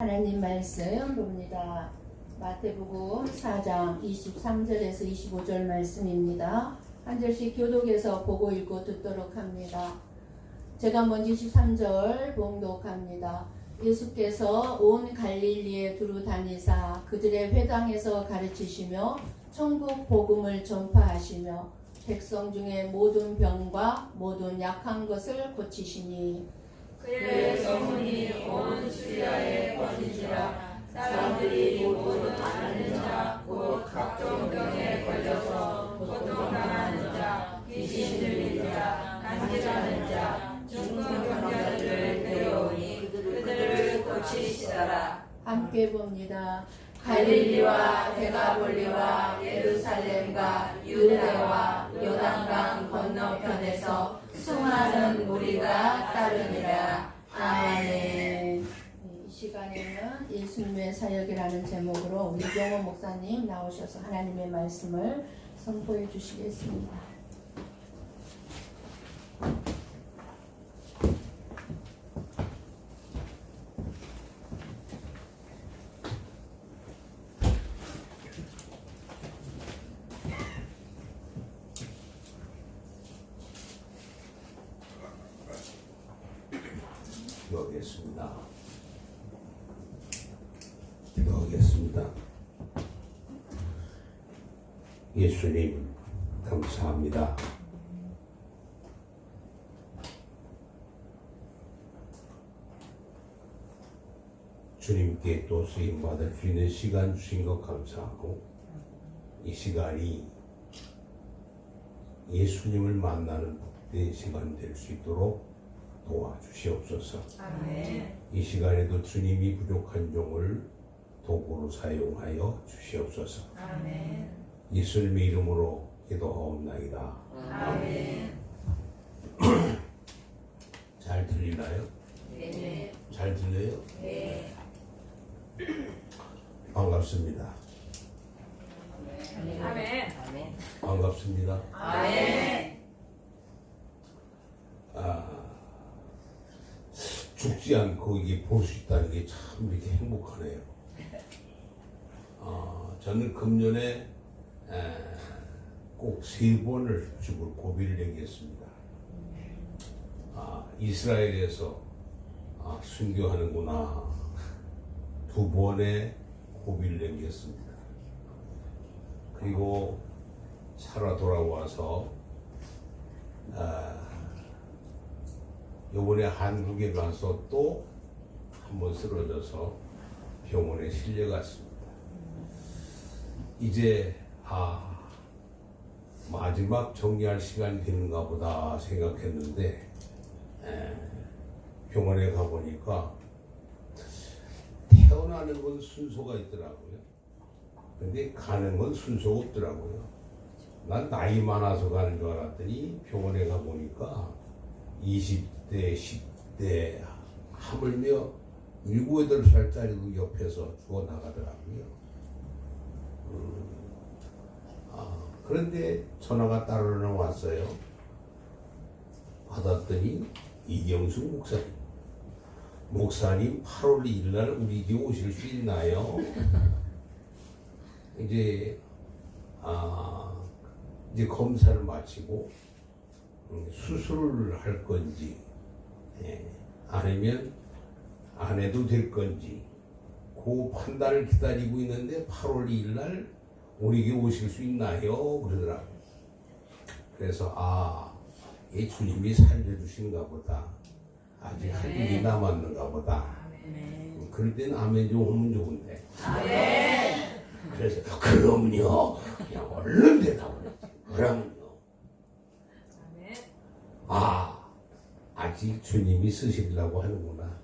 하나님 말씀 봅니다. 마태복음 4장 23절에서 25절 말씀입니다. 한 절씩 교독해서 보고 읽고 듣도록 합니다. 제가 먼저 23절 봉독합니다. 예수께서 온 갈릴리에 두루 다니사 그들의 회당에서 가르치시며 천국 복음을 전파하시며 백성 중에 모든 병과 모든 약한 것을 고치시니 그의 소문이 온 수리아에 퍼지니라. 사람들이 모두 앓는 자, 곧 각종 병에 걸려서 고통당하는 자, 귀신 들린 자, 간질하는 자, 중풍병자들을 데려오니 그들을 고치시더라. 함께 봅니다. 갈릴리와 데가볼리와 예루살렘과 유대와 요단강 건너편에서 수많은 무리가 따르니라. 아멘. 이 시간에는 예수님의 사역이라는 제목으로 우리 용호 목사님 나오셔서 하나님의 말씀을 선포해 주시겠습니다. 기도하겠습니다. 예수님 감사합니다. 주님께 또 쓰임 받을 수 있는 시간 주신 것 감사하고, 이 시간이 예수님을 만나는 복된 시간 될 수 있도록 도와주시옵소서. 아멘. 이 시간에도 주님이 부족한 종을 도구로 사용하여 주시옵소서. 아멘. 예수님의 이름으로 기도하옵나이다. 아멘. 잘 들리나요? 네. 잘 들려요? 네. 반갑습니다. 아멘. 반갑습니다. 아멘. 죽지 않고 이게 볼 수 있다는 게 참 이렇게 행복하네요. 저는 금년에 꼭 3번을 죽을 고비를 내겠습니다. 이스라엘에서 순교하는구나. 2번의 고비를 내겠습니다. 그리고 살아 돌아와서 요번에 한국에 가서 또 한번 쓰러져서 병원에 실려갔습니다. 이제 마지막 정리할 시간이 되는가 보다 생각했는데 병원에 가보니까 태어나는 건 순서가 있더라고요. 근데 가는 건 순서가 없더라고요. 난 나이 많아서 가는 줄 알았더니 병원에 가보니까 20대, 10대, 하물며 7, 8살짜리도 옆에서 죽어나가더라고요. 그런데 전화가 따로는 왔어요. 받았더니 이경수 목사님 8월 2일 날 우리 집에 오실 수 있나요? 이제 검사를 마치고 수술을 할 건지 아니면 안 해도 될 건지 그 판단을 기다리고 있는데 8월 2일 날 우리에게 오실 수 있나요? 그러더라고요. 그래서 이 주님이 살려주신가 보다. 아직 할 일이 남았는가 보다. 그럴 때는 아멘 좀 오면 좋은데. 아멘. 그래서 그럼요. 그냥 얼른 대답을 했지. 그럼요. 아직 주님이 쓰시려고 하는구나.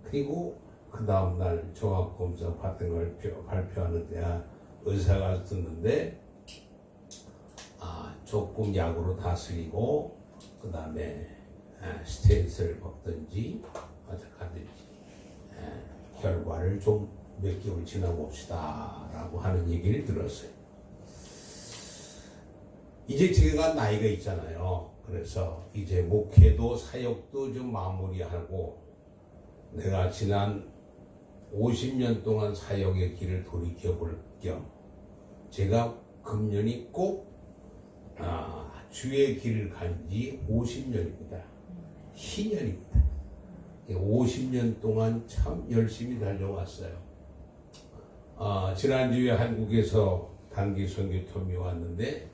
그리고 그 다음날 종합검사 받은 걸 발표하는데 의사가 썼는데 조금 약으로 다스리고 그 다음에 스테인스를 먹든지 어떻게 하든지 결과를 좀 몇 개월 지나봅시다 라고 하는 얘기를 들었어요. 이제 제가 나이가 있잖아요. 그래서 이제 목회도 사역도 좀 마무리하고 내가 지난 50년 동안 사역의 길을 돌이켜볼 겸 제가 금년이 꼭 주의 길을 간 지 50년입니다. 희년입니다. 50년 동안 참 열심히 달려왔어요. 지난주에 한국에서 단기 선교팀이 왔는데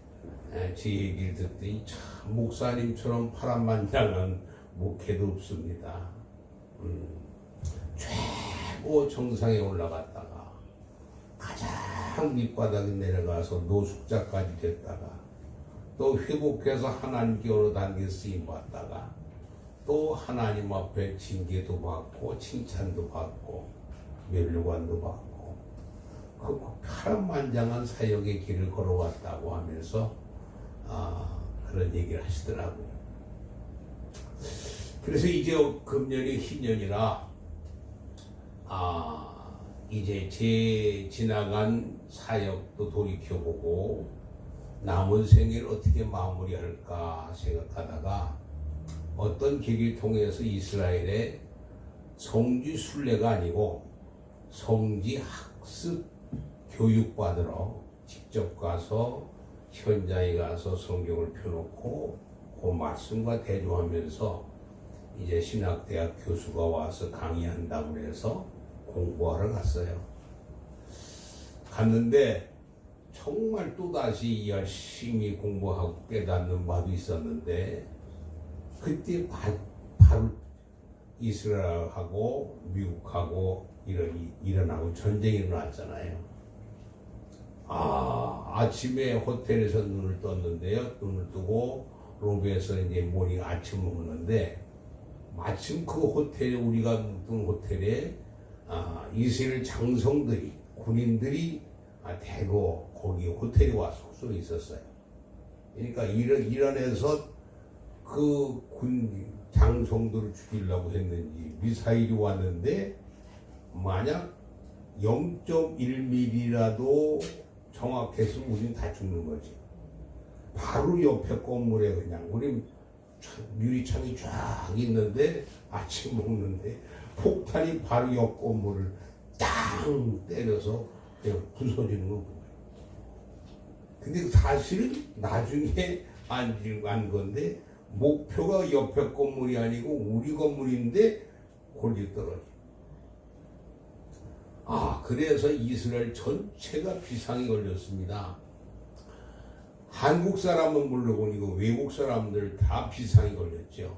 제 얘기를 듣더니 참 목사님처럼 파란만장한 목회도 없습니다. 최고 정상에 올라갔다가 가장 밑바닥에 내려가서 노숙자까지 됐다가 또 회복해서 하나님께 어느 단계 쓰임 받다가 또 하나님 앞에 징계도 받고 칭찬도 받고 면류관도 받고 그 파란만장한 사역의 길을 걸어왔다고 하면서 그런 얘기를 하시더라고요. 그래서 이제 금년이 희년이라 이제 제 지나간 사역도 돌이켜보고 남은 생을 어떻게 마무리할까 생각하다가 어떤 계기를 통해서 이스라엘의 성지 순례가 아니고 성지 학습 교육받으러 직접 가서 현장에 가서 성경을 펴놓고 그 말씀과 대조하면서 이제 신학대학 교수가 와서 강의한다고 해서 공부하러 갔어요. 갔는데 정말 또다시 열심히 공부하고 깨닫는 바도 있었는데 그때 바로 이스라엘하고 미국하고 일어나고 전쟁이 일어났잖아요. 아침에 호텔에서 눈을 떴는데요. 눈을 뜨고 로비에서 이제 모닝 아침 먹는데 마침 그 호텔에 우리가 묵던 호텔에 이스라엘 장성들이 군인들이 대거 거기 호텔에 와서 숙소에 있었어요. 그러니까 이란에서 그 군 장성들을 죽이려고 했는지 미사일이 왔는데 만약 0.1mm라도 정확했으면 우린 다 죽는 거지. 바로 옆에 건물에 그냥 우리 유리창이 쫙 있는데 아침 먹는데 폭탄이 바로 옆 건물을 땅 때려서 그냥 부서지는 거 보여요. 근데 사실은 나중에 안 건데 목표가 옆에 건물이 아니고 우리 건물인데 골이 떨어져. 그래서 이스라엘 전체가 비상이 걸렸습니다. 한국 사람은 물론 이거 외국 사람들 다 비상이 걸렸죠.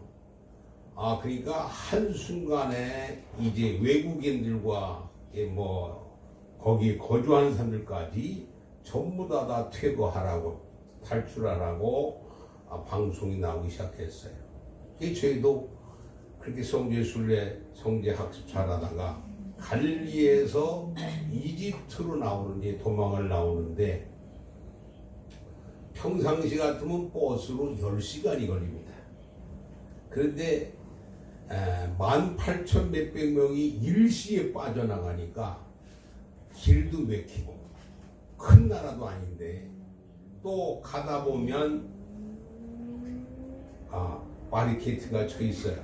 그러니까 한순간에 이제 외국인들과 거기 거주하는 사람들까지 전부 다 퇴거하라고 탈출하라고 방송이 나오기 시작했어요. 저희도 그렇게 성지순례 성지 학습 잘하다가 갈릴리에서 이집트로 나오는데 도망을 나오는데 평상시 같으면 버스로 10시간이 걸립니다. 그런데 18,000 몇백 명이 일시에 빠져나가니까 길도 막히고 큰 나라도 아닌데 또 가다 보면 바리케이트가 쳐 있어요.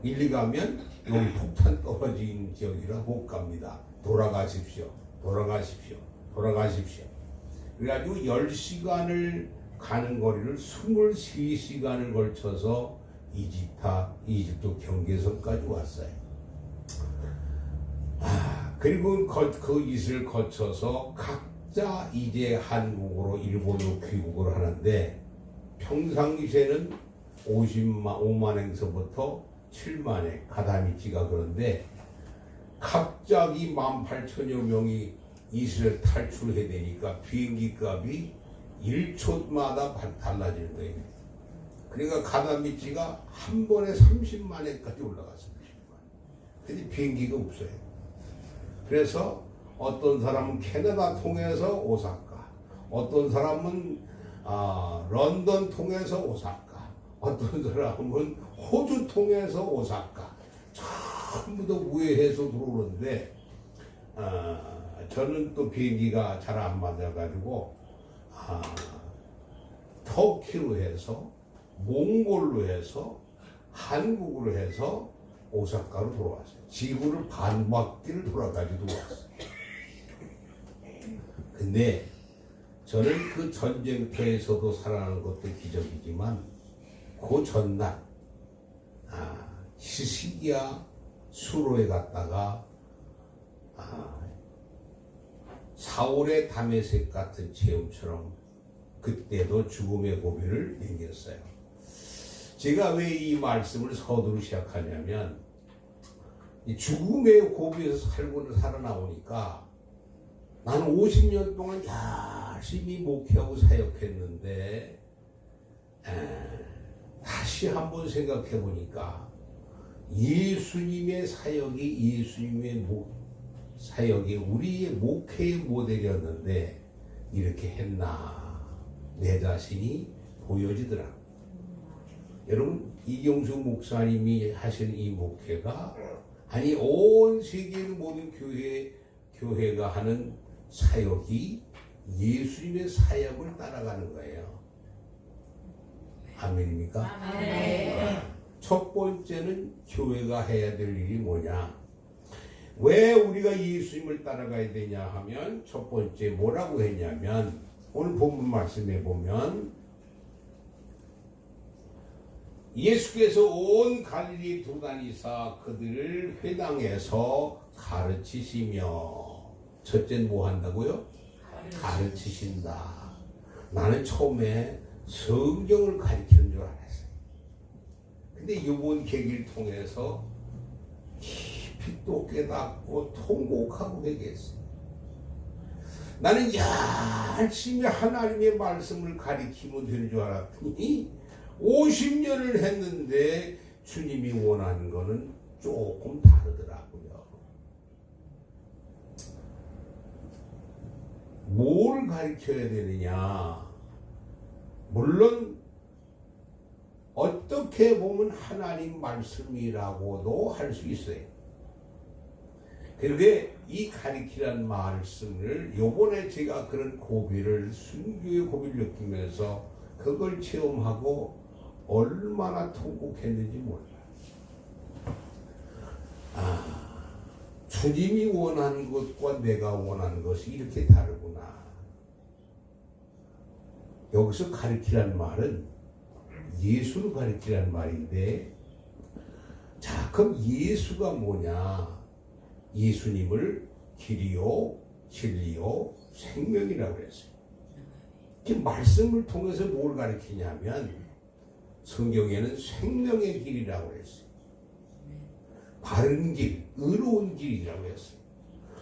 일리 가면 여기 폭탄 떨어진 지역이라 못 갑니다. 돌아가십시오. 그래가지고 10시간을 가는 거리를 23시간을 걸쳐서 이집트 경계선까지 왔어요. 그리고 그 이슬을 거쳐서 각자 이제 한국으로 일본으로 귀국을 하는데 평상시에는 5만행서부터 7만행 가다미치가 그런데 갑자기 18,000여 명이 이스라엘 탈출해야 되니까 비행기 값이 1초마다 달라지는 거예요. 그러니까 가다미치가 한 번에 30만엔까지 올라갔습니다. 근데 비행기가 없어요. 그래서 어떤 사람은 캐나다 통해서 오사카, 어떤 사람은 런던 통해서 오사카, 어떤 사람은 호주 통해서 오사카, 전부 다 우회해서 들어오는데 저는 또 비행기가 잘 안 맞아가지고 터키로 해서 몽골로 해서 한국으로 해서 오사카로 돌아왔어요. 지구를 반바퀴를 돌아가지고 왔어요. 근데 저는 그 전쟁터에서도 살아나는 것도 기적이지만 그 전날 시시기야 수로에 갔다가 4월의 담에색 같은 체험처럼 그때도 죽음의 고비를 넘겼어요. 제가 왜 이 말씀을 서두로 시작하냐면 이 죽음의 고비에서 살아나오니까 나는 50년 동안 열심히 목회하고 사역했는데 다시 한번 생각해 보니까 예수님의 사역이 사역이 우리의 목회의 모델이었는데 이렇게 했나 내 자신이 보여지더라고요. 여러분 이경수 목사님이 하신 이 목회가 아니 온 세계 모든 교회가 하는 사역이 예수님의 사역을 따라가는 거예요. 아멘입니까? 아멘. 첫 번째는 교회가 해야 될 일이 뭐냐? 왜 우리가 예수님을 따라가야 되냐 하면 첫 번째 뭐라고 했냐면 오늘 본문 말씀에 보면 예수께서 온 갈릴리 두다니사 그들을 회당에서 가르치시며 첫째는 뭐 한다고요? 가르치신다. 나는 처음에 성경을 가르치는 줄 알았어요. 근데 이번 계기를 통해서 깊이 또 깨닫고 통곡하고 회개했어요. 나는 열심히 하나님의 말씀을 가르치면 되는 줄 알았더니 50년을 했는데 주님이 원하는 거는 조금 다르더라고요. 뭘 가르쳐야 되느냐? 물론 어떻게 보면 하나님 말씀이라고도 할 수 있어요. 그런데 이 가르치라는 말씀을 요번에 제가 그런 고비를 순교의 고비를 느끼면서 그걸 체험하고 얼마나 통곡했는지 몰라요. 주님이 원하는 것과 내가 원하는 것이 이렇게 다르구나. 여기서 가르치라는 말은 예수를 가르치라는 말인데, 자, 그럼 예수가 뭐냐? 예수님을 길이요, 진리요, 생명이라고 했어요. 그 말씀을 통해서 뭘 가르치냐면 성경에는 생명의 길이라고 했어요. 바른 길, 의로운 길이라고 했어요.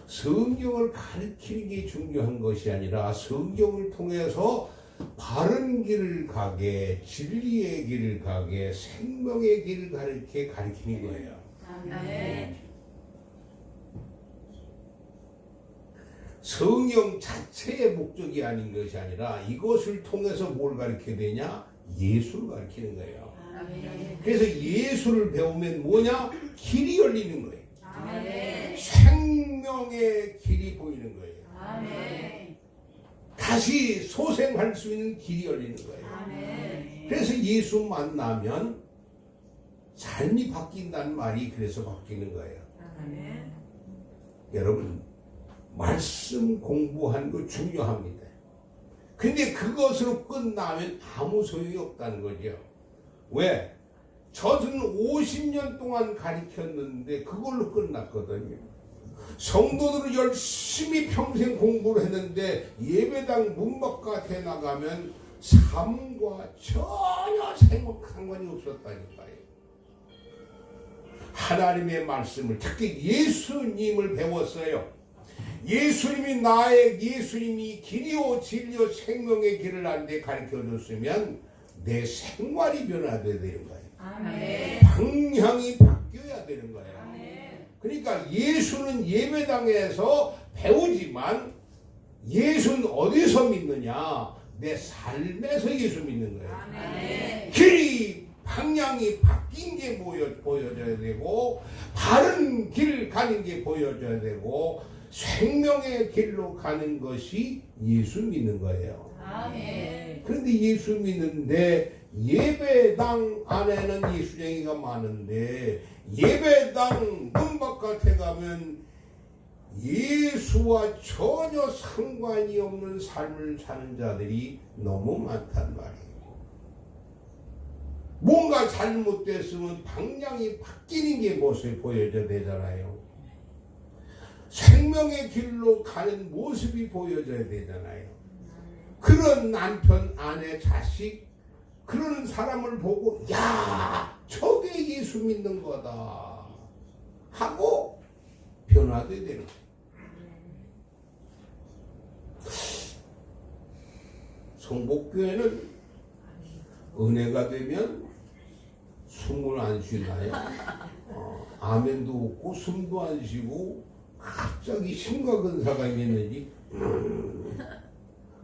성경을 가르치는 게 중요한 것이 아니라 성경을 통해서 바른 길을 가게, 진리의 길을 가게, 생명의 길을 가르치는 거예요. 아멘. 성경 자체의 목적이 아닌 것이 아니라 이것을 통해서 뭘 가르쳐야 되냐? 예수를 가르치는 거예요. 아멘. 그래서 예수를 배우면 뭐냐? 길이 열리는 거예요. 아멘. 생명의 길이 보이는 거예요. 아멘. 다시 소생할 수 있는 길이 열리는 거예요. 아멘. 그래서 예수 만나면 삶이 바뀐다는 말이 그래서 바뀌는 거예요. 아멘. 여러분, 말씀 공부하는 거 중요합니다. 근데 그것으로 끝나면 아무 소용이 없다는 거죠. 왜? 저는 50년 동안 가르쳤는데 그걸로 끝났거든요. 성도들은 열심히 평생 공부를 했는데 예배당 문 바깥에 나가면 삶과 전혀 상관이 없었다니까요. 하나님의 말씀을, 특히 예수님을 배웠어요. 예수님이 길이요 진리요 생명의 길을 안데 가르쳐줬으면 내 생활이 변화되어야 되는 거예요. 아멘. 방향이 바뀌어야 되는 거예요. 아멘. 그러니까 예수는 예배당에서 배우지만 예수는 어디서 믿느냐? 내 삶에서 예수 믿는 거예요. 아멘. 길이 방향이 바뀐 게 보여져야 되고 바른 길 가는 게 보여져야 되고 생명의 길로 가는 것이 예수 믿는 거예요. 아멘. 그런데 예수 믿는데 예배당 안에는 예수쟁이가 많은데 예배당 문 바깥에 가면 예수와 전혀 상관이 없는 삶을 사는 자들이 너무 많단 말이에요. 뭔가 잘못됐으면 방향이 바뀌는 게 모습이 보여져야 되잖아요. 생명의 길로 가는 모습이 보여져야 되잖아요. 그런 남편, 아내, 자식 그런 사람을 보고 야 저게 예수 믿는 거다 하고 변화돼야 되는 거예요. 성복교회는 은혜가 되면 숨을 안 쉬나요? 아멘도 없고 숨도 안 쉬고 갑자기 심각한 사람이 있는지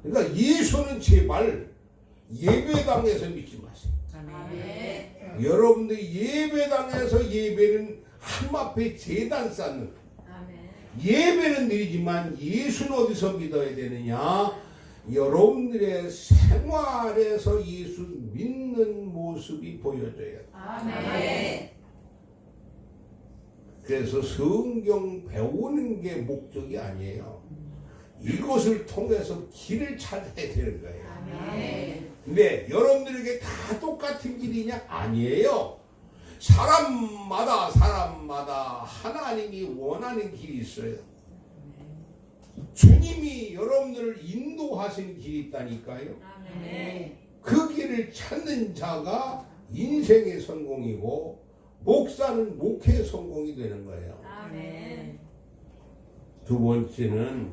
그러니까 예수는 제발 예배당에서 믿지 마세요. 아멘. 여러분들 예배당에서 예배는 하나님앞에 제단 쌓는 거예요. 예배는 드리지만 예수는 어디서 믿어야 되느냐? 여러분들의 생활에서 예수 믿는 모습이 보여져야 돼요. 아멘. 그래서 성경 배우는 게 목적이 아니에요. 이것을 통해서 길을 찾아야 되는 거예요. 아멘. 근데 여러분들에게 다 똑같은 길이냐? 아니에요. 사람마다 하나님이 원하는 길이 있어요. 주님이 여러분들을 인도하신 길이 있다니까요. 아멘. 그 길을 찾는 자가 인생의 성공이고 목사는 목회의 성공이 되는 거예요. 아멘. 두 번째는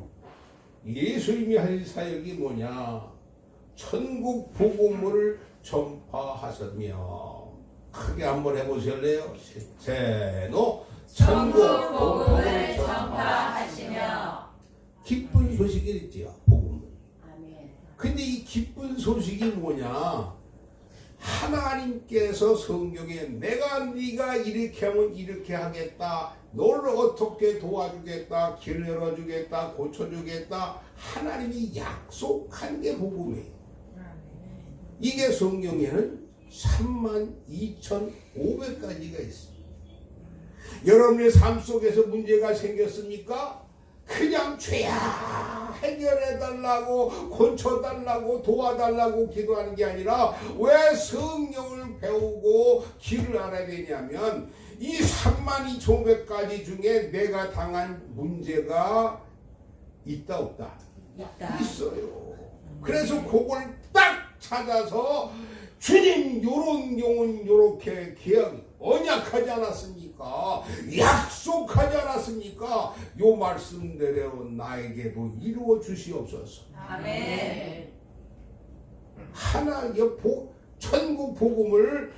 예수님이 하신 사역이 뭐냐? 천국 복음을 전파하셨며 크게 한번 해보실래요? 세노 천국 복음을 전파하시며 기쁜 소식이 있지요. 복음은. 아멘. 근데 이 기쁜 소식이 뭐냐? 하나님께서 성경에 내가 네가 이렇게 하면 이렇게 하겠다. 너를 어떻게 도와주겠다. 길을 열어주겠다. 고쳐주겠다. 하나님이 약속한 게 복음이에요. 이게 성경에는 32,500가지가 있습니다. 여러분의 삶 속에서 문제가 생겼습니까? 그냥 죄야 해결해달라고 고쳐달라고 도와달라고 기도하는 게 아니라 왜 성경을 배우고 길을 알아야 되냐면 이 32,500가지 중에 내가 당한 문제가 있다 없다? 있어요. 그래서 그걸 딱 찾아서 주님 요런 경우는 요렇게 언약하지 않았습니까? 약속하지 않았습니까? 요 말씀대로 나에게도 이루어 주시옵소서. 아멘. 하나의 천국 복음을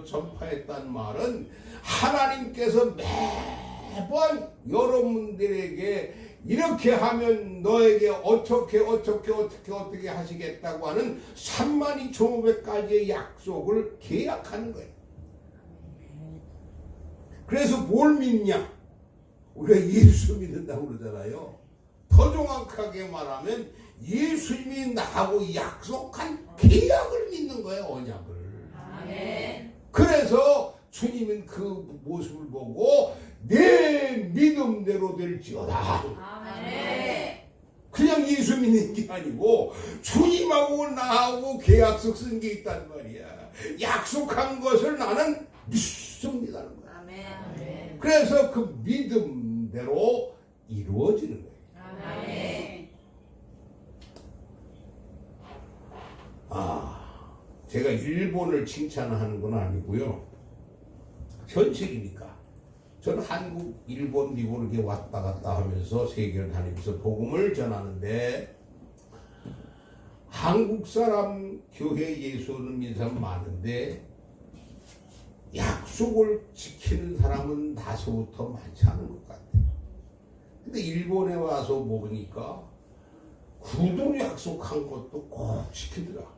전파했단 말은 하나님께서 매번 여러분들에게 이렇게 하면 너에게 어떻게 하시겠다고 하는 32,500가지의 약속을 계약하는 거예요. 그래서 뭘 믿냐? 우리가 예수 믿는다고 그러잖아요. 더 정확하게 말하면 예수님이 나하고 약속한 계약을 믿는 거예요. 언약을. 아멘. 그래서 주님은 그 모습을 보고 내 믿음대로 될지어다. 아멘. 그냥 예수 믿는 게 아니고 주님하고 나하고 계약서 쓴 게 있단 말이야. 약속한 것을 나는 믿습니다는 거야. 아멘. 그래서 그 믿음대로 이루어지는 거예요. 아멘. 제가 일본을 칭찬하는 건 아니고요. 현실이니까. 저는 한국, 일본, 미국 이렇게 왔다 갔다 하면서 세계를 다니면서 복음을 전하는데 한국 사람 교회 예수는 믿는 사람 많은데 약속을 지키는 사람은 다소부터 많지 않은 것 같아요. 근데 일본에 와서 보니까 구두 약속한 것도 꼭 지키더라.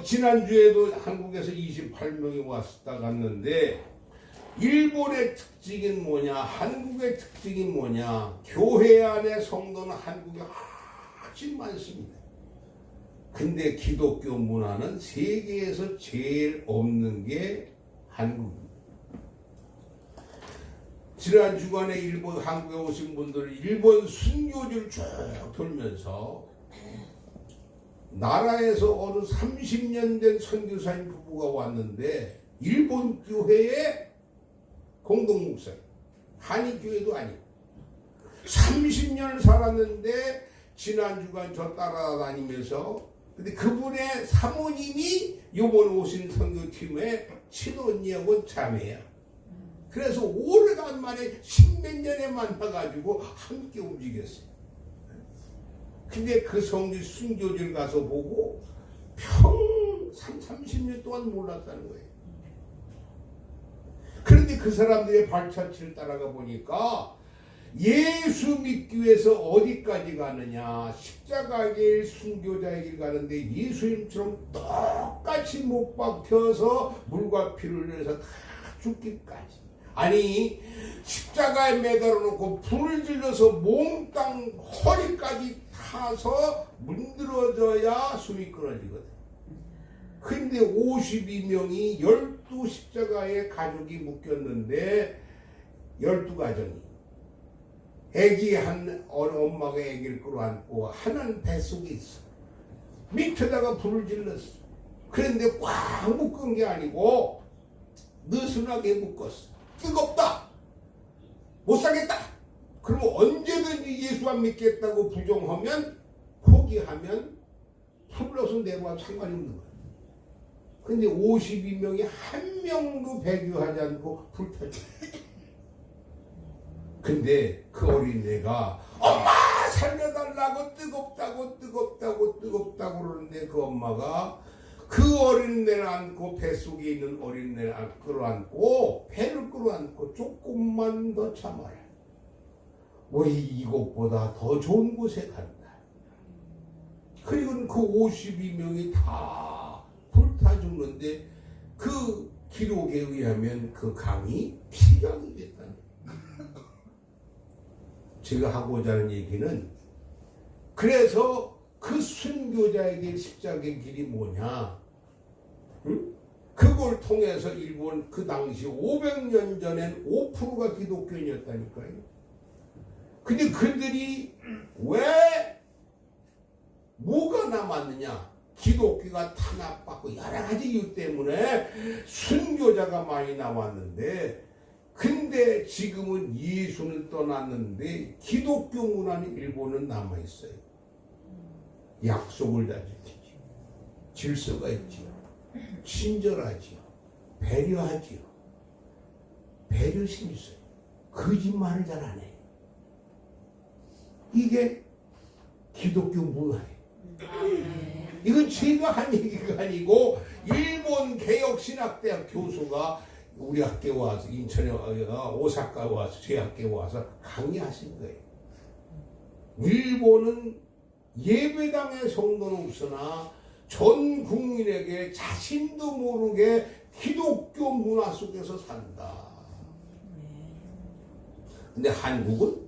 지난주에도 한국에서 28명이 왔다 갔는데 일본의 특징은 뭐냐? 한국의 특징이 뭐냐? 교회 안에 성도는 한국에 훨씬 많습니다. 근데 기독교 문화는 세계에서 제일 없는 게 한국입니다. 지난 주간에 한국에 오신 분들은 일본 순교지를 쭉 돌면서 나라에서 어느 30년 된 선교사님 부부가 왔는데 일본 교회의 공동목사, 한인교회도 아니고 30년을 살았는데 지난 주간 저 따라다니면서 근데 그분의 사모님이 이번 오신 선교팀의 친언니하고 자매야. 그래서 오래간만에 10몇 년에 만나가지고 함께 움직였어요. 근데 그 성지 순교지를 가서 보고 30년 동안 몰랐다는 거예요. 그런데 그 사람들의 발자취를 따라가 보니까 예수 믿기 위해서 어디까지 가느냐, 십자가의 길, 순교자의 길 가는데 예수님처럼 똑같이 못 박혀서 물과 피를 흘려서 다 죽기까지. 아니 십자가에 매달아 놓고 불을 질러서 몽땅 허리까지 타서 문드러져야 숨이 끊어지거든. 근데 52명이 12 십자가에 가족이 묶였는데 12가정이 애기 엄마가 애기를 끌어안고 하나는 뱃속에 있어. 밑에다가 불을 질렀어. 그런데 꽉 묶은 게 아니고 느슨하게 묶었어. 뜨겁다. 못 사겠다. 그리고 언제든지 예수 안 믿겠다고 부정하면 포기하면 풀러서 내려와 상관이 없는 거야. 근데 52명이 한 명도 배교하지 않고 불탔지. 근데 그 어린애가 엄마 살려달라고 뜨겁다고 그러는데 그 엄마가 그 어린애를 안고 뱃속에 있는 어린애를 끌어안고 배를 끌어안고 조금만 더 참아라. 왜 이것보다 더 좋은 곳에 간다. 그리고 그 52명이 다 불타 죽는데 그 기록에 의하면 그 강이 피강이 됐다는 거예요. 제가 하고자 하는 얘기는 그래서 그 순교자에게 십자가의 길이 뭐냐? 응? 그걸 통해서 일본 그 당시 500년 전엔 5%가 기독교인이었다니까요. 근데 그들이 왜 뭐가 남았느냐? 기독교가 탄압받고 여러 가지 이유 때문에 순교자가 많이 나왔는데 근데 지금은 예수는 떠났는데 기독교 문화는 일본은 남아있어요. 약속을 다 지키죠. 질서가 있지요. 친절하지요. 배려하지요. 배려심이 있어요. 거짓말을 잘 안 해요. 이게 기독교 문화예요. 이건 제가 한 얘기가 아니고 일본 개혁신학대학 교수가 우리 학교에 와서 인천에 오사카에 와서 제 학교에 와서 강의하신 거예요. 일본은 예배당의 성도는 없으나 전 국민에게 자신도 모르게 기독교 문화 속에서 산다. 근데 한국은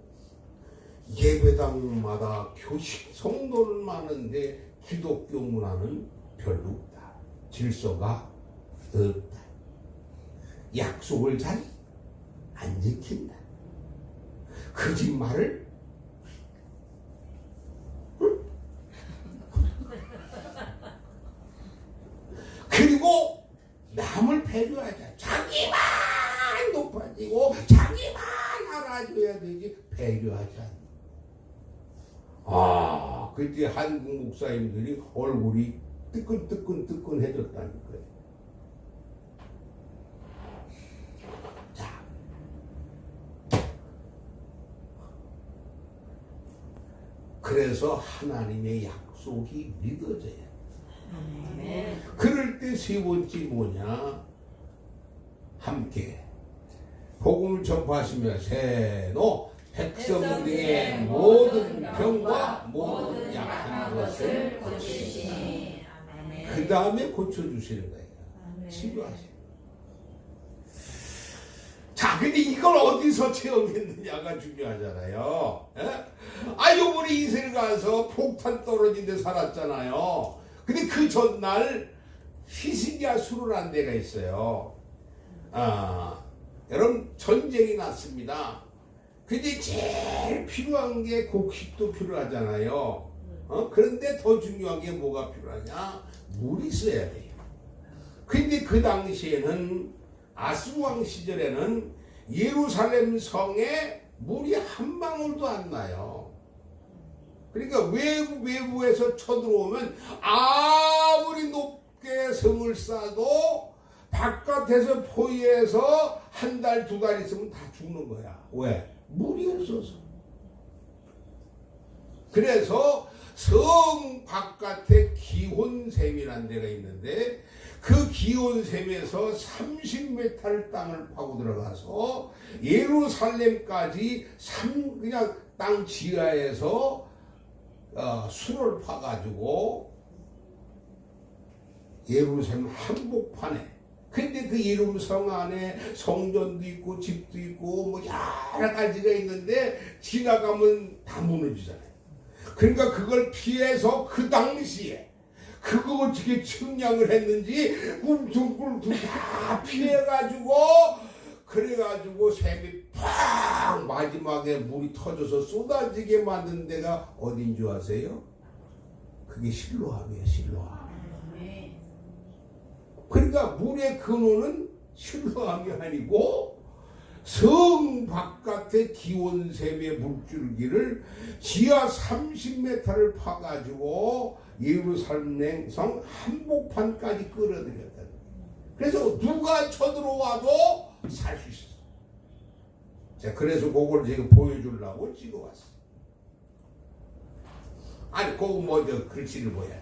예배당마다 교식 성도는 많은데 기독교 문화는 별로 없다. 질서가 없다. 약속을 잘 안 지킨다. 거짓말을 그리고 남을 배려하자. 자기만 높아지고 자기만 알아줘야 되지 배려하지 않는. 그때 한국 목사님들이 얼굴이 뜨끈뜨끈해졌다는 거예요. 자, 그래서 하나님의 약속이 믿어져야 돼. 그럴 때 세 번째 뭐냐? 함께 복음을 전파하시며 세노 백성 등의 모든 병과 모든 약한 것을 고치시니 그 다음에 고쳐주시는 거예요. 치료하시는. 자, 근데 이거 그걸 어디서 체험했느냐가 중요하잖아요. 예? 요번에 이스라엘 가서 폭탄 떨어진 데 살았잖아요. 근데 그 전날 히스기야 수로라는 데가 있어요. 여러분 전쟁이 났습니다. 근데 제일 필요한 게 곡식도 필요하잖아요. 그런데 더 중요한 게 뭐가 필요하냐? 물이 있어야 돼요. 근데 그 당시에는 아수왕 시절에는 예루살렘 성에 물이 한 방울도 안 나요. 그러니까 외부에서 쳐들어오면 아무리 높게 성을 쌓아도 바깥에서 포위해서 한 달, 두 달 있으면 다 죽는 거야. 왜? 물이 없어서. 그래서 성 바깥에 기혼샘이라는 데가 있는데 그 기혼샘에서 30m를 땅을 파고 들어가서 예루살렘까지 그냥 땅 지하에서 수로를 파가지고 예루살렘 한복판에, 근데 그 예루살렘 안에 성전도 있고 집도 있고 뭐 여러 가지가 있는데 지나가면 다 무너지잖아요. 그러니까 그걸 피해서 그 당시에 그거 어떻게 측량을 했는지 꿀퉁꿀퉁 다 피해가지고 그래가지고 샘이 팍 마지막에 물이 터져서 쏟아지게 만든 데가 어딘 줄 아세요? 그게 실로암이에요. 실로암. 그러니까 물의 근원은 실로암이 아니고 성 바깥의 기온샘의 물줄기를 지하 30m를 파가지고 예루살렘 성 한복판까지 끌어들였다. 그래서 누가 쳐들어와도 살 수 있어. 자, 그래서 그걸 제가 보여주려고 찍어왔어. 아니, 그거 먼저 글씨를 보여야 돼.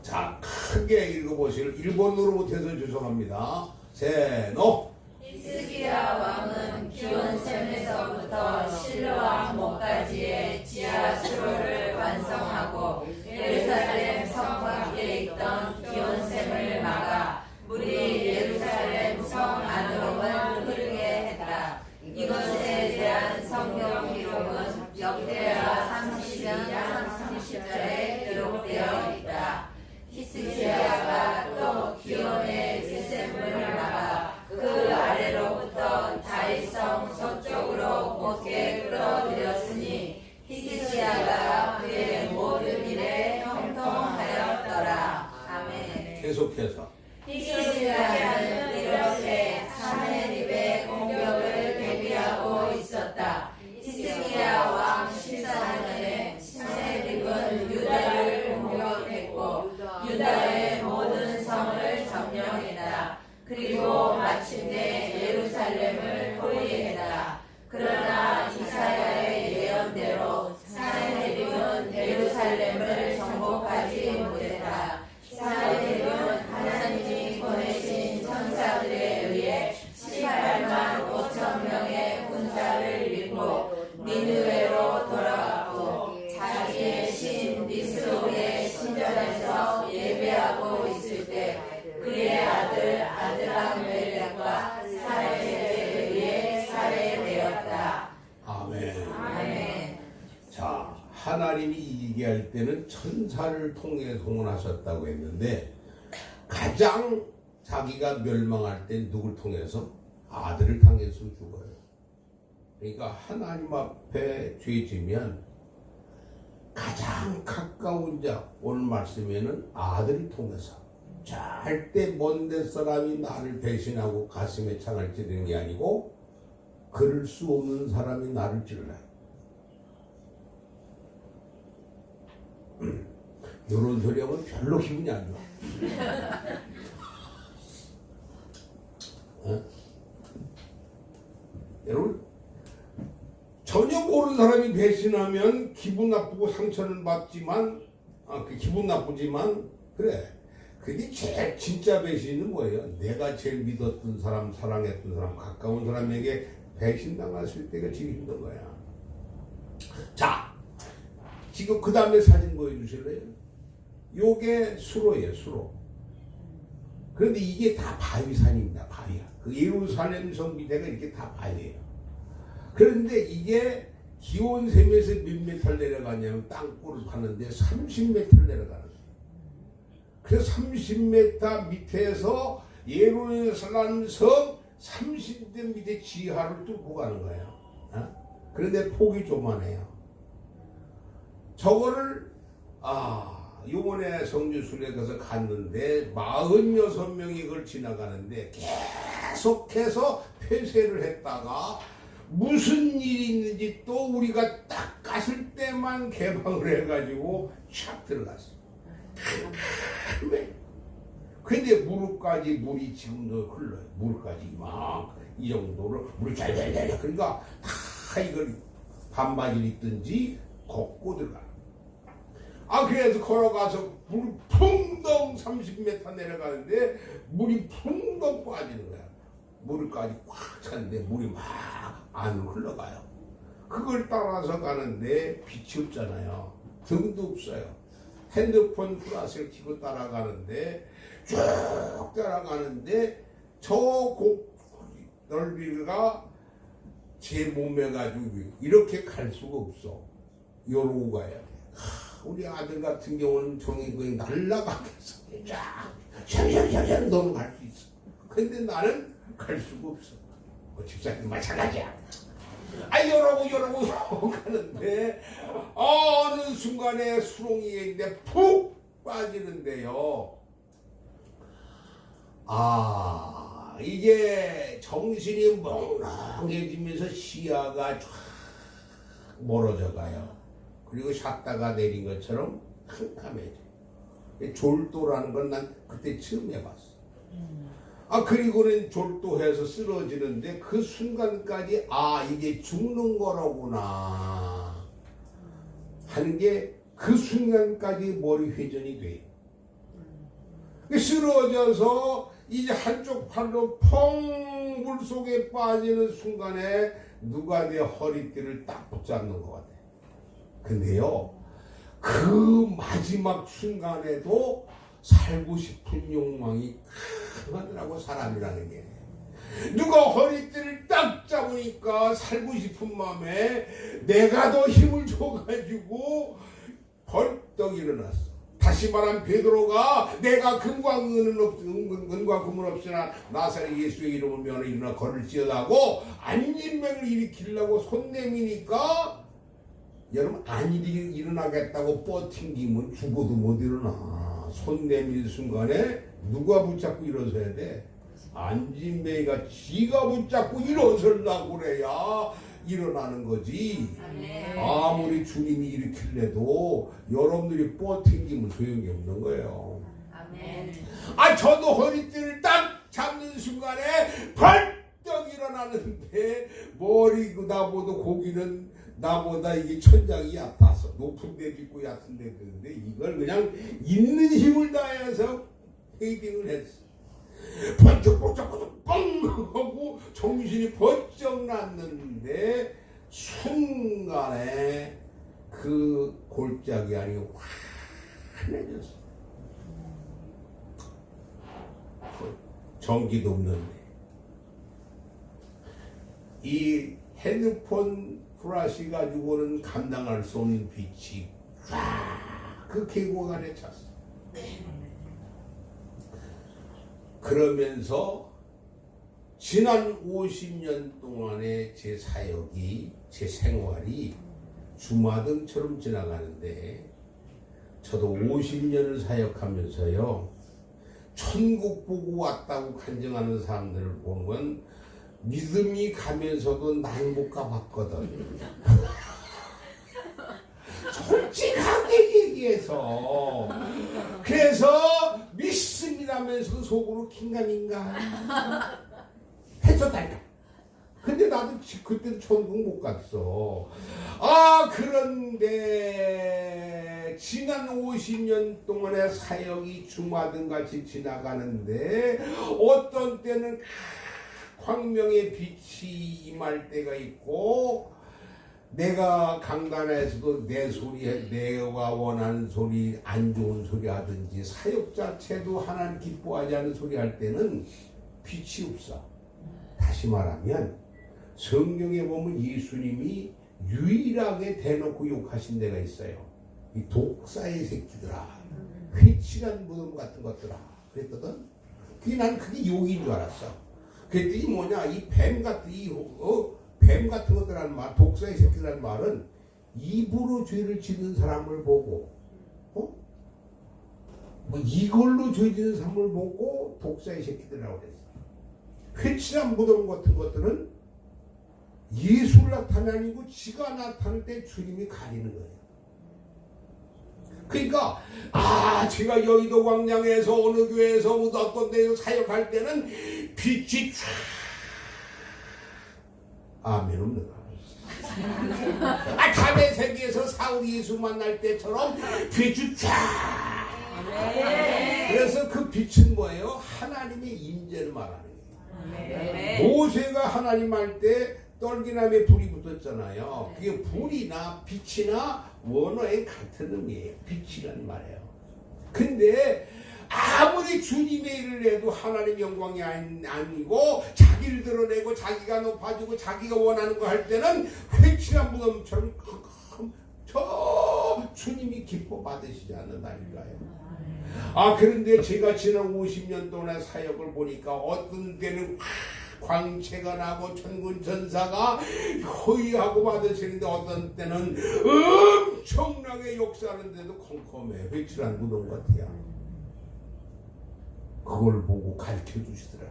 자, 크게 읽어보시를 일본어로 못해서 죄송합니다. 세노. 히스기야 왕은 기온샘에서부터 실로암 목까지의 지하 수로를 완성하고 예루살렘 성 밖에 있던 기온샘을 막아 물이 예루살렘 성 안으로만 흐르게 했다. 이것에 대한 성경 기록은 역대하 32장 30절에 기록되어 있다. 히스기야가 또 기온의 샘물을 막아 그 아래로부터 다윗성 서쪽으로 곧게 끌어들였으니 히스기야가 그의 모든 일에 형통하였더라. 아멘. 계속해서 히스기야는 이렇게 사네립의 공격을 대비하고 있었다. 히스기야 왕 14년에 사네립은 유다를 공격했고 유다의 모든 성을 점령했다. 그리고 마침내 예루살렘을 포위했다. 그러나 이사야의 예언대로 사네립은 예루살렘을 정복하지 못했다. 사네립은 하나님이 보내신 천사들에 의해 18만 5천 명의 군사를 잃고 니느웨로 돌아갔고 자기의 신 니스록의 신전에서 예배하고 있을 때 그의 아들 아드람멜렉과 사레에 의해 살해되었다. 아멘. 아멘. 자, 하나님이 이기게 할 때는 천사를 통해 동원하셨다고 했는데 가장 자기가 멸망할 때 누굴 통해서? 아들을 통해서 죽어요. 그러니까 하나님 앞에 죄지면 가장 가까운 자, 오늘 말씀에는 아들을 통해서 절대 먼데 사람이 나를 배신하고 가슴에 창을 찌르는 게 아니고 그럴 수 없는 사람이 나를 찔러요. 이런 소리 하면 별로 기분이 안 좋아. 여러분, 전혀 모르는 사람이 배신하면 기분 나쁘고 상처는 받지만, 그 기분 나쁘지만, 그래. 근데 제일 진짜 배신은 뭐예요? 내가 제일 믿었던 사람, 사랑했던 사람, 가까운 사람에게 배신당했을 때가 제일 힘든 거야. 자, 지금 그 다음에 사진 보여주실래요? 요게 수로예요, 수로. 그런데 이게 다 바위산입니다, 바위야. 그 예루살렘 성 밑에가 이렇게 다 바위예요. 그런데 이게 기온샘에서 몇 미터 내려가냐면 땅굴을 파는데 30m 내려가는 거예요. 그래서 30m 밑에서 예루살렘 성 30대 밑에 지하를 뚫고 가는 거예요. 그런데 폭이 조만해요. 저거를 요번에 성지순례 가서 갔는데 46명이 그걸 지나가는데 계속해서 폐쇄를 했다가 무슨 일이 있는지 또 우리가 딱 갔을 때만 개방을 해가지고 샥 들어갔어. 근데 무릎까지 물이 지금도 흘러요. 무릎까지 막 이 정도로 물이 잘잘잘. 그러니까 다 이걸 반바지를 입든지 걷고 들어가요. 그래서 걸어가서 물이 풍덩 30m 내려가는데 물이 풍덩 빠지는 거야. 무릎까지 꽉 찼는데 물이 막 안으로 흘러가요. 그걸 따라서 가는데 빛이 없잖아요. 등도 없어요. 핸드폰 플라스를 켜고 따라가는데 쭉 따라가는데 저 넓이가 제 몸에 가지고 이렇게 갈 수가 없어. 요러고 가야 돼. 우리 아들 같은 경우는 종이 거의 날라가면서 쫙 너는 갈 수 있어. 근데 나는 갈 수가 없어. 집사님 마찬가지야. 이러고 가는데 어느 순간에 수렁이에 있는데 푹 빠지는데요. 이게 정신이 멍청해지면서 시야가 쫙 멀어져 가요. 그리고 샷다가 내린 것처럼 캄캄해져. 졸도라는 건 난 그때 처음 해봤어. 그리고는 졸도해서 쓰러지는데 그 순간까지 이게 죽는 거라구나 하는 게 그 순간까지 머리 회전이 돼요. 쓰러져서 이제 한쪽 팔로 펑 물속에 빠지는 순간에 누가 내 허리띠를 딱 붙잡는 것 같아. 근데요, 그 마지막 순간에도 살고 싶은 욕망이 강하더라고, 사람이라는 게. 누가 허리띠를 딱 잡으니까 살고 싶은 마음에 내가 더 힘을 줘가지고 벌떡 일어났어. 다시 말하면 베드로가 내가 금과 금은 없으나 나사렛 예수의 이름을 면하 일어나 걸을지어다고 안진병을 일으키려고 손 내미니까 여러분 안 일어나겠다고 뻗팅기면 죽어도 못 일어나. 손 내밀 순간에 누가 붙잡고 일어서야 돼? 안진뱅이가 지가 붙잡고 일어서려고 그래야 일어나는 거지. 아무리 주님이 일으킬래도 여러분들이 뻗팅기면 소용이 없는 거예요. 저도 허리띠를 딱 잡는 순간에 벌떡 일어나는데 머리 나보다 고기는 나보다 이게 천장이 얕아서 높은 데 딛고 얕은 데 드는데 이걸 그냥 있는 힘을 다해서 헤딩을 했어. 번쩍 뻥 하고 정신이 번쩍 났는데 순간에 그 골짜기 안이 환해졌어. 전기도 없는데 이 핸드폰 플래시 가지고는 감당할 수 없는 빛이 그 계곡 안에 찼어. 그러면서 지난 50년 동안의 제 사역이, 제 생활이 주마등처럼 지나가는데 저도 50년을 사역하면서요, 천국 보고 왔다고 간증하는 사람들을 보는 건 믿음이 가면서도 난 못 가봤거든. 솔직하게 얘기해서. 그래서 믿습니다면서 속으로 긴가민가 했었다니까. 근데 나도 그때도 천국 못 갔어. 그런데 지난 50년 동안의 사역이 주마등같이 지나가는데 어떤 때는 광명의 빛이 임할 때가 있고, 내가 강단에서도 내 소리, 내가 원하는 소리, 안 좋은 소리 하든지 사역 자체도 하나님 기뻐하지 않는 소리 할 때는 빛이 없어. 다시 말하면 성경에 보면 예수님이 유일하게 대놓고 욕하신 데가 있어요. 이 독사의 새끼들아, 회칠한 무덤 같은 것들아 그랬거든. 난 그게 욕인 줄 알았어. 그랬더니 뭐냐, 이 뱀 같은 뱀 같은 것들이라는 말, 독사의 새끼라는 말은 입으로 죄를 짓는 사람을 보고, 뭐 이걸로 죄 짓는 사람을 보고 독사의 새끼들이라고 그랬어. 회칠한 무덤 같은 것들은 예수를 나타내고 지가 나타날 때 주님이 가리는 거예요. 그러니까 제가 여의도 광장에서 어느 교회에서 어떤 데서 사역할 때는 빛이 쫙 아멘 없는 거야. 담의 세계에서 사울 예수 만날 때처럼 빛이 쫙. 그래서 그 빛은 뭐예요? 하나님의 임재를 말하는 거예요. 모세가 하나님 할 때 떨기나무에 불이 붙었잖아요. 그게 불이나 빛이나 원어의 같은 의미예요. 빛이라는 말이에요. 근데 아무리 주님의 일을 해도 하나님 영광이 아니고 자기를 드러내고 자기가 높아지고 자기가 원하는 거 할 때는 회칠한 무덤처럼 저 주님이 기뻐 받으시지 않는다니까요. 그런데 제가 지난 50년 동안의 사역을 보니까 어떤 때는 광채가 나고 천군 천사가 호의하고 받으시는데 어떤 때는 엄청나게 역사하는데도 컴컴해. 회칠한 무덤 같아요. 그걸 보고 가르쳐 주시더라.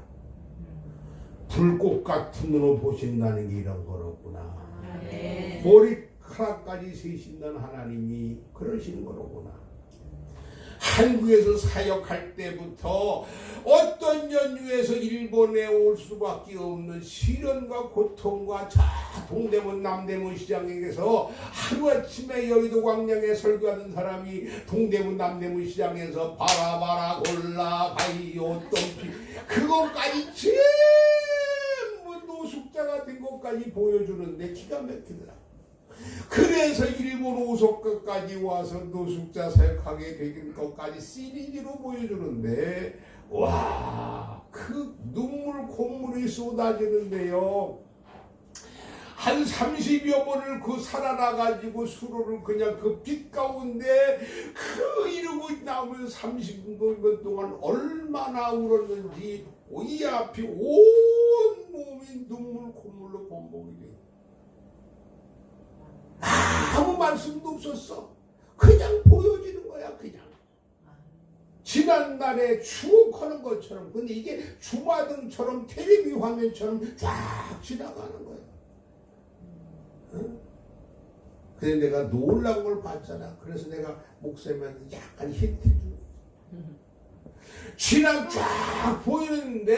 불꽃 같은 눈으로 보신다는 게 이런 거로구나. 머리카락까지 세신다는 하나님이 그러시는 거로구나. 한국에서 사역할 때부터 어떤 연유에서 일본에 올 수밖에 없는 시련과 고통과 동대문 남대문 시장에서 하루아침에 여의도 광장에 설교하는 사람이 동대문 남대문 시장에서 바라바라 골라가요 똥피 그것까지 전부 노숙자 같은 것까지 보여주는데 기가 막히더라. 그래서 일본 오사카까지 와서 노숙자 사역하게 된 것까지 시리즈로 보여주는데 그 눈물 콧물이 쏟아지는데요. 한 30여 번을 그 살아나가지고 수로를 그냥 그 빛 가운데 이러고 나오면 30분 동안 얼마나 울었는지 이 앞이 온 몸이 눈물 콧물로 범벅이 돼요. 아무 말씀도 없었어. 그냥 보여지는 거야. 그냥 지난날에 추억하는 것처럼. 근데 이게 주마등처럼 텔레비 화면처럼 쫙 지나가는 거야. 응? 근데 내가 놀라운 걸 봤잖아. 그래서 내가 목사님한테 약간 힌트 주고 지나 쫙 보이는데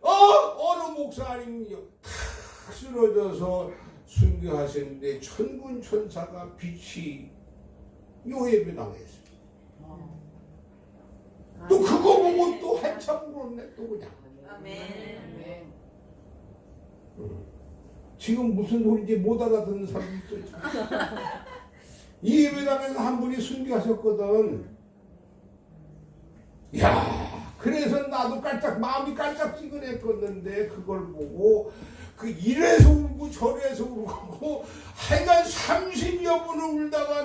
어느 목사님이 탁 쓰러져서 순교하셨는데 천군 천사가 빛이 요예배 당했어요. 또 그거 보고 또 한참 울었네. 또 그냥. 아멘. 지금 무슨 소리인지 못 알아듣는 사람이 있죠. 이 예배당에서 한 분이 순교하셨거든. 그래서 나도 마음이 깔짝지근했었는데 그걸 보고 이래서 울고 저래서 울고 하여간 30여 분을 울다가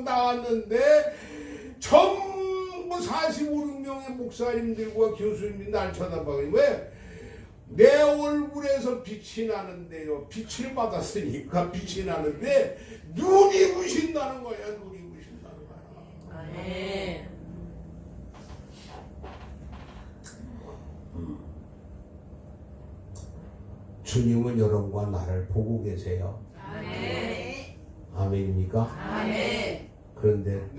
나왔는데 전부 45명의 목사님들과 교수님이 날 쳐다봐요. 왜? 내 얼굴에서 빛이 나는데요. 빛을 받았으니까 빛이 나는데 눈이 부신다는 거야. 눈이 부신다는 거야. 아멘. 주님은 여러분과 나를 보고 계세요. 아멘. 아멘입니까? 아멘. 그런데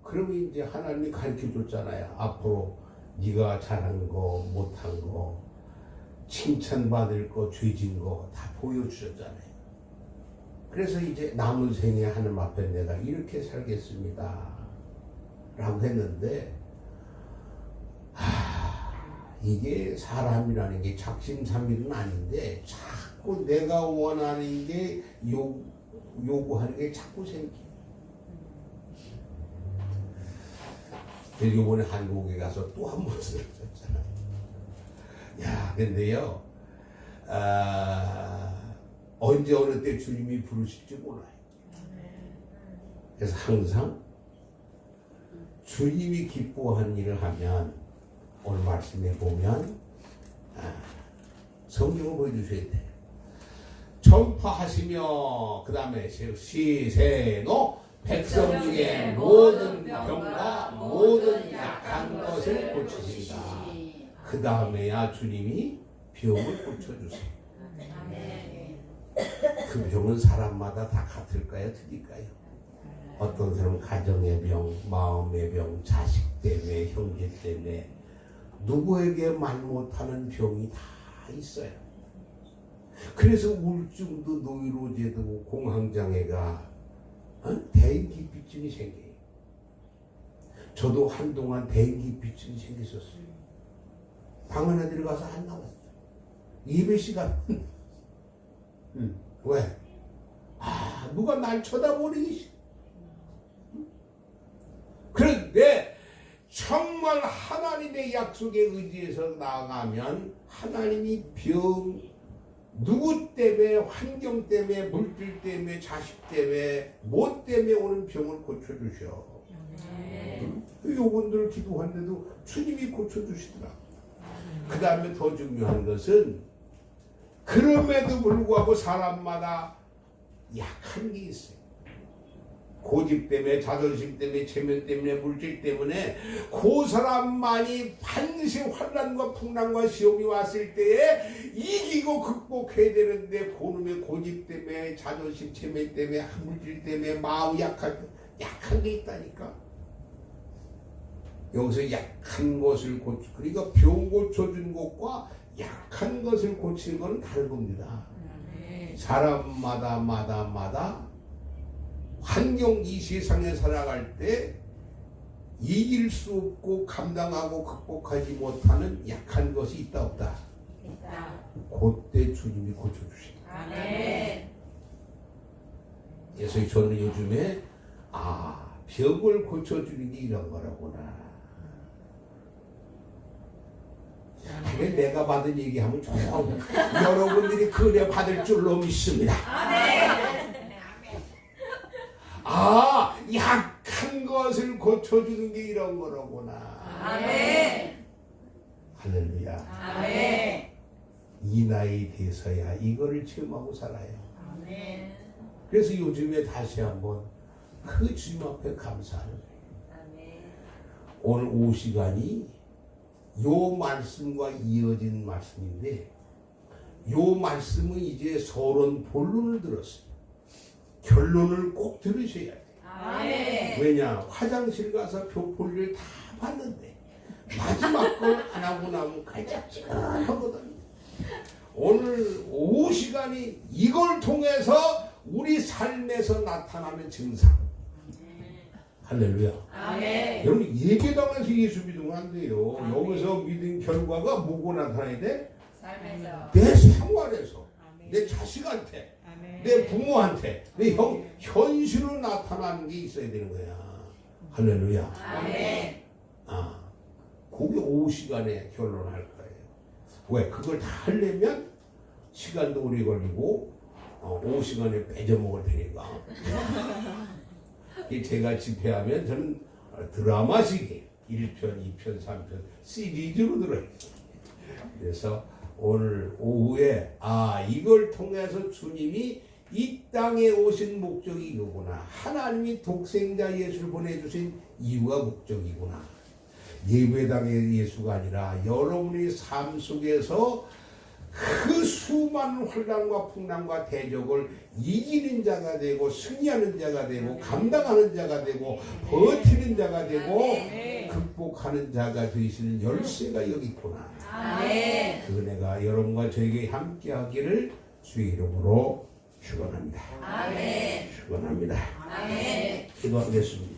그러면 이제 하나님이 가르쳐 줬잖아요. 앞으로 네가 잘한 거, 못한 거, 칭찬받을 거, 죄진 거 다 보여주셨잖아요. 그래서 이제 남은 생에 하나님 앞에 내가 이렇게 살겠습니다 라고 했는데 이게 사람이라는 게 작심삼일은 아닌데 자꾸 내가 원하는 게 요구하는 게 자꾸 생겨. 그래서 이번에 한국에 가서 또 한 번 쓰러졌잖아. 근데요, 언제 어느 때 주님이 부르실지 몰라요. 그래서 항상 주님이 기뻐하는 일을 하면, 오늘 말씀에 보면 성경을 보여주셔야 돼요. 전파하시며, 그 다음에 시세노 백성 중에 모든 병과 모든 약한 것을 고치신다. 그 다음에야 주님이 병을 고쳐주세요. 그 병은 사람마다 다 같을까요? 틀릴까요? 어떤 사람은 가정의 병, 마음의 병, 자식 때문에, 형제 때문에, 누구에게 말 못하는 병이 다 있어요. 그래서 우울증도 노이로제도 공황장애가 대인기피증이 생겨요. 저도 한동안 대인기피증이 생겼었어요. 방 안에 들어가서 안 나왔어요. 예배 시간. 왜? 누가 날 쳐다보니 싫어. 그런데 정말 하나님의 약속에 의지해서 나아가면 하나님이 병, 누구 때문에, 환경 때문에, 물질 때문에, 자식 때문에, 뭐 때문에 오는 병을 고쳐주셔. 요분들 기도하는데도 주님이 고쳐주시더라. 그 다음에 더 중요한 것은, 그럼에도 불구하고 사람마다 약한 게 있어요. 고집 때문에, 자존심 때문에, 체면 때문에, 물질 때문에 그 사람만이 반드시 환난과 풍랑과 시험이 왔을 때에 이기고 극복해야 되는데, 그놈의 고집 때문에, 자존심, 체면 때문에, 물질 때문에 마음 약한 게 있다니까. 여기서 약한 것을 그러니까 병 고쳐준 것과 약한 것을 고치는 것은 다른 겁니다. 사람마다 환경, 이 세상에 살아갈 때 이길 수 없고 감당하고 극복하지 못하는 약한 것이 있다 없다? 있다. 그때 주님이 고쳐주신다. 아멘. 그래서 저는 요즘에 병을 고쳐주는 게 이런 거라구나. 그게 내가 받은 얘기하면 좋아요. 여러분들이 그 은혜 받을 줄로 믿습니다. 약한 것을 고쳐주는 게 이런 거라구나. 아멘. 할렐루야. 아멘. 이 나이 돼서야 이거를 체험하고 살아요. 아멘. 그래서 요즘에 다시 한번 그 주님 앞에 감사하는 거예요. 아멘. 오늘 오후 시간이 요 말씀과 이어진 말씀인데, 요 말씀은 이제 서론 본론을 들었어요. 결론을 꼭 들으셔야 돼요. 아멘. 왜냐? 화장실 가서 볼일 다 봤는데 마지막 걸 안 하고 나면 갈짝지근하거든요. 오늘 오후 시간이 이걸 통해서 우리 삶에서 나타나는 증상. 할렐루야. 아멘. 여러분, 예배당에서 예수 믿으면 안 돼요. 여기서 믿은 결과가 뭐고 나타나야 돼? 삶에서. 내 생활에서, 내 자식한테, 내 부모한테, 내 현실로 나타나는 게 있어야 되는 거야. 할렐루야. 아멘. 그게 오후 시간에 결론할 거예요. 왜? 그걸 다 하려면 시간도 오래 걸리고 오후 시간에 빼져먹을 테니까. 제가 집회하면 저는 드라마식이에요. 1편, 2편, 3편 시리즈로 들어있어요. 그래서 오늘 오후에 이걸 통해서 주님이 이 땅에 오신 목적이 이거구나. 하나님이 독생자 예수를 보내주신 이유가 목적이구나. 예배당의 예수가 아니라 여러분의 삶 속에서 그 수많은 환난과 풍랑과 대적을 이기는 자가 되고, 승리하는 자가 되고, 감당하는 자가 되고, 버티는 자가 되고, 극복하는 자가 되시는 열쇠가 여기 있구나. 아멘. 그 은혜가 여러분과 저에게 함께 하기를 주의 이름으로 축원합니다. 아멘. 축원합니다. 아멘. 기도하겠습니다.